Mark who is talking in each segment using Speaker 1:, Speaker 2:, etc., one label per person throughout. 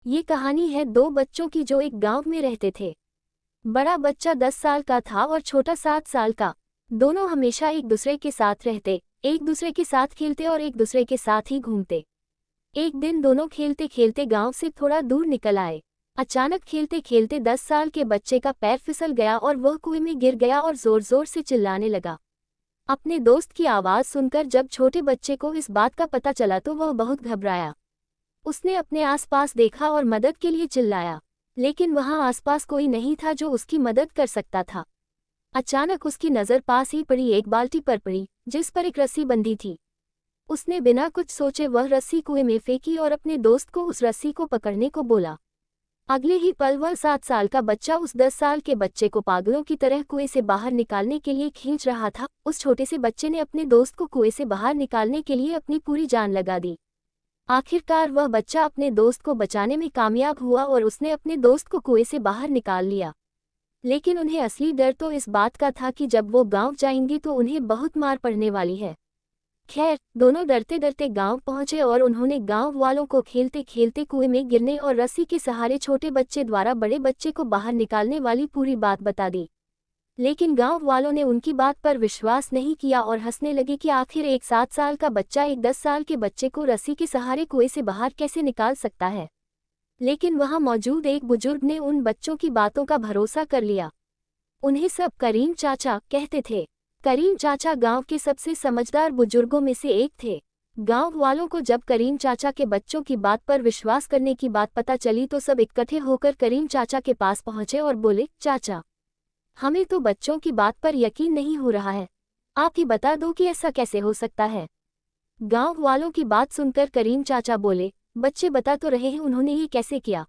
Speaker 1: ये कहानी है दो बच्चों की जो एक गांव में रहते थे। बड़ा बच्चा 10 साल का था और छोटा 7 साल का। दोनों हमेशा एक दूसरे के साथ रहते, एक दूसरे के साथ खेलते और एक दूसरे के साथ ही घूमते। एक दिन दोनों खेलते खेलते गांव से थोड़ा दूर निकल आए। अचानक खेलते खेलते 10 साल के बच्चे का पैर फिसल गया और वह कुएं में गिर गया और जोर जोर से चिल्लाने लगा। अपने दोस्त की आवाज़ सुनकर जब छोटे बच्चे को इस बात का पता चला तो वह बहुत घबराया। उसने अपने आसपास देखा और मदद के लिए चिल्लाया, लेकिन वहां आसपास कोई नहीं था जो उसकी मदद कर सकता था। अचानक उसकी नज़र पास ही पड़ी एक बाल्टी पर पड़ी, जिस पर एक रस्सी बंधी थी। उसने बिना कुछ सोचे वह रस्सी कुएं में फेंकी और अपने दोस्त को उस रस्सी को पकड़ने को बोला। अगले ही पल वह 7 साल का बच्चा उस 10 साल के बच्चे को पागलों की तरह कुएं से बाहर निकालने के लिए खींच रहा था। उस छोटे से बच्चे ने अपने दोस्त को कुएं से बाहर निकालने के लिए अपनी पूरी जान लगा दी। आखिरकार वह बच्चा अपने दोस्त को बचाने में कामयाब हुआ और उसने अपने दोस्त को कुएं से बाहर निकाल लिया। लेकिन उन्हें असली डर तो इस बात का था कि जब वो गांव जाएंगे तो उन्हें बहुत मार पड़ने वाली है। खैर, दोनों डरते डरते गांव पहुंचे और उन्होंने गांव वालों को खेलते खेलते कुएं में गिरने और रस्सी के सहारे छोटे बच्चे द्वारा बड़े बच्चे को बाहर निकालने वाली पूरी बात बता दी। लेकिन गांव वालों ने उनकी बात पर विश्वास नहीं किया और हंसने लगे कि आखिर एक 7 साल का बच्चा एक 10 साल के बच्चे को रस्सी के सहारे कुएं से बाहर कैसे निकाल सकता है। लेकिन वहां मौजूद एक बुजुर्ग ने उन बच्चों की बातों का भरोसा कर लिया। उन्हें सब करीम चाचा कहते थे। करीम चाचा गांव के सबसे समझदार बुजुर्गों में से एक थे। गांव वालों को जब करीम चाचा के बच्चों की बात पर विश्वास करने की बात पता चली तो सब इकट्ठे होकर करीम चाचा के पास पहुंचे और बोले, चाचा, हमें तो बच्चों की बात पर यकीन नहीं हो रहा है। आप ही बता दो कि ऐसा कैसे हो सकता है। गांव वालों की बात सुनकर करीम चाचा बोले, बच्चे बता तो रहे हैं उन्होंने ये कैसे किया।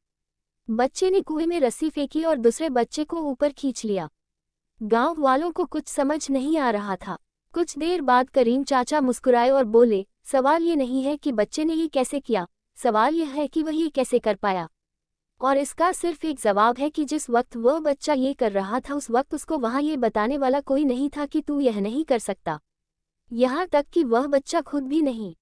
Speaker 1: बच्चे ने कुएं में रस्सी फेंकी और दूसरे बच्चे को ऊपर खींच लिया। गांव वालों को कुछ समझ नहीं आ रहा था। कुछ देर बाद करीम चाचा मुस्कुराए और बोले, सवाल ये नहीं है कि बच्चे ने ये कैसे किया, सवाल यह है कि वह ये कैसे कर पाया। और इसका सिर्फ एक जवाब है कि जिस वक्त वह बच्चा ये कर रहा था उस वक्त उसको वहां ये बताने वाला कोई नहीं था कि तू यह नहीं कर सकता। यहाँ तक कि वह बच्चा खुद भी नहीं।